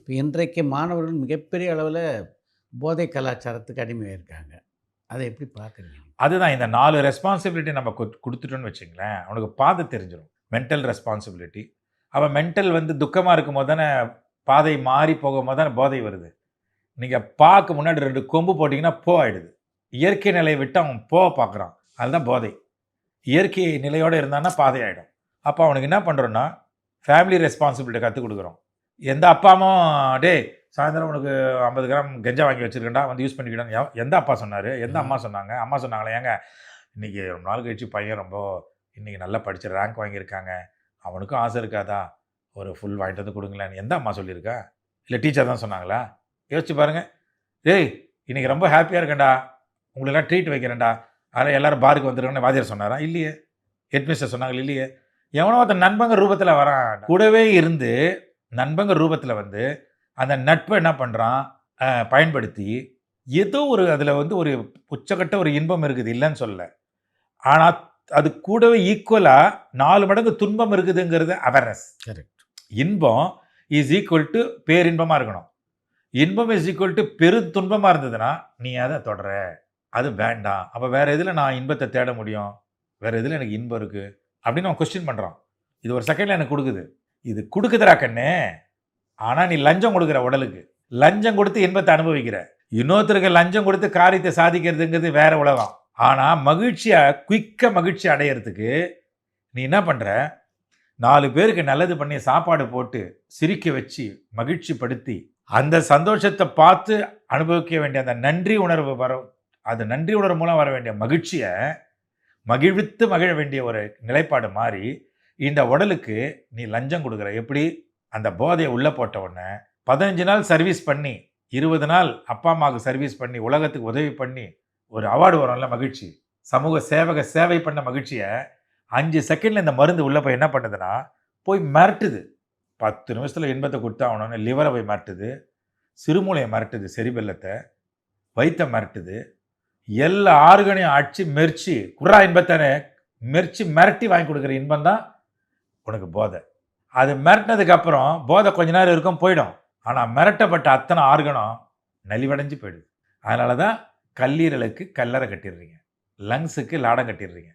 இப்போ இன்றைக்கு மாணவர்கள் மிகப்பெரிய அளவில் போதை கலாச்சாரத்துக்கு அடிமையாயிருக்காங்க. அதை எப்படி பார்க்குறீங்க? அதுதான் இந்த 4 ரெஸ்பான்சிபிலிட்டி நம்ம குடுத்துட்டோம்னு வச்சுங்களேன், அவனுக்கு பாதை தெரிஞ்சிரும். Mental responsibility. அவன் மென்டல் வந்து துக்கமா இருக்கும்போது தானே, பாதை மாறி போகும்போது தானே போதை வருது. நீங்க பாக்கு முன்னாடி 2 கொம்பு போட்டீங்கன்னா, போ ஆயிடுது. இயற்கை நிலையை விட்டு அவன் பார்க்குறான். அதுதான் போதை. இயற்கை நிலையோட இருந்தான்னா பாதை ஆயிடும். அப்போ அவனுக்கு என்ன பண்றோம்னா, ஃபேமிலி ரெஸ்பான்சிபிலிட்டி கத்துக் குடுக்குறோம். எந்த அப்பா அம்மாவும், "டேய் சாயந்தரம் உனக்கு 50 கிராம் கஞ்சா வாங்கி வச்சிருக்கேன்டா, வந்து யூஸ் பண்ணிக்கிடான்னு" எந்த அப்பா சொன்னாரு? எந்த அம்மா சொன்னாங்க? அம்மா சொன்னாங்களா? "ஏங்க இன்னைக்கு ரொம்ப நாள் கழிச்சு பையன் ரொம்ப இன்னைக்கு நல்லா படிச்சு ரேங்க் வாங்கியிருக்காங்க. அவனுக்கும் ஆசை இருக்காதா? ஒரு ஃபுல் வாங்கிட்டு வந்து குடுங்களேன்னு" எந்த அம்மா சொல்லியிருக்கா? இல்ல டீச்சர் தான் சொன்னாங்களா? யோசிச்சு பாருங்க. "டேய் இன்னைக்கு ரொம்ப ஹேப்பியா இருக்கேன்டா. உங்களுக்கெல்லாம் ட்ரீட் வைக்கிறேன்டா. அதனால எல்லாரும் பாருக்கு வந்துருங்கன்னு" வாத்தியார் சொன்னாரா? இல்லையே. ஹெட் மிஸ்டர் சொன்னாங்களா? இல்லையே. எவனோ ஒருத்தன் நண்பங்க ரூபத்துல வரான். கூடவே இருந்து நண்பங்க ரூபத்துல வந்து, அந்த நட்ப என்ன பண்றான்? பயன்படுத்தி, ஏதோ ஒரு அதுல வந்து ஒரு உச்சகட்ட ஒரு இன்பம் இருக்குது, இல்லன்னு சொல்லல. ஆனா, அது கூடவே ஈக்குவலா 4 மடங்கு துன்பம் இருக்குதுங்கிறது அவேர்னஸ். கரெக்ட். இன்பம் இஸ் ஈக்குவல் டூ பேரின்பமா இருக்கணும். இன்பம் இஸ் ஈக்குவல் டூ பெரு துன்பமா இருந்ததுன்னா, நீ அத தொடர. அது வேண்டாம். அப்ப வேற எதுல நான் இன்பத்த தேட முடியும்? வேற எதுல எனக்கு இன்பம் இருக்கு? அப்படின்னு அவன் கொஸ்டின் பண்றான். இது ஒரு செகண்ட்ல எனக்கு குடுக்குது. இது குடுக்குதுடா கண்ணு. ஆனா நீ லஞ்சம் குடுக்குற உடலுக்கு. லஞ்சம் குடுத்து இன்பத்த அனுபவிக்கிற. இன்னொருத்தருக்கு லஞ்சம் குடுத்து காரியத்தை சாதிக்கிறதுங்கிறது வேற உலகம். ஆனா மகிழ்ச்சியா குயிக்கா மகிழ்ச்சி அடையறதுக்கு நீ என்ன பண்ற? 4 பேருக்கு நல்லது பண்ணி சாப்பாடு போட்டு, சிரிக்க வச்சு, மகிழ்ச்சி படுத்தி, அந்த சந்தோஷத்த பார்த்து அனுபவிக்க வேண்டிய அந்த நன்றி உணர்வு அது நன்றி உணர்வு மூலம் வர வேண்டிய மகிழ்ச்சிய மகிழ்வித்து மகிழ வேண்டிய ஒரு நிலைப்பாடு மாறி, இந்த உடலுக்கு நீ லஞ்சம் குடுக்குற. எப்படி? அந்த போதைய உள்ள போட்ட உடனே 15 நாள் சர்வீஸ் பண்ணி, 20 நாள் அப்பா, அம்மாவுக்கு சர்வீஸ் பண்ணி, உலகத்துக்கு உதவி பண்ணி, ஒரு அவார்டு வரும்ல மகிழ்ச்சி. சமூக சேவை பண்ண மகிழ்ச்சிய 5 செகண்ட்ல இந்த மருந்து உள்ள போய் என்ன பண்ணுதுன்னா, போய் மிரட்டுது. 10 நிமிஷத்துல இன்பத்த குடுத்தாகணும்னு லிவர போய் மிரட்டுது. சிறுமூளைய மிரட்டுது, செரிபெல்லத்த. வயித்த மிரட்டுது. எல்லா ஆர்கனையும் அடிச்சு மெரிச்சு, குர்ரா இன்பத்தன்னு மிரட்டி வாங்கி குடுக்குற இன்பம் தான் உனக்கு போதை. அது மிரட்டினதுக்கு அப்புறம் போதை கொஞ்ச நேரம் இருக்கும், போயிடும். ஆனா மிரட்டப்பட்ட அத்தனை ஆர்கனும் நலிவடைஞ்சு போயிடுது. அதனால தான் கல்லீரலுக்கு கல்லறை கட்டிடுறீங்க. லங்ஸுக்கு லாடம் கட்டிடுறீங்க.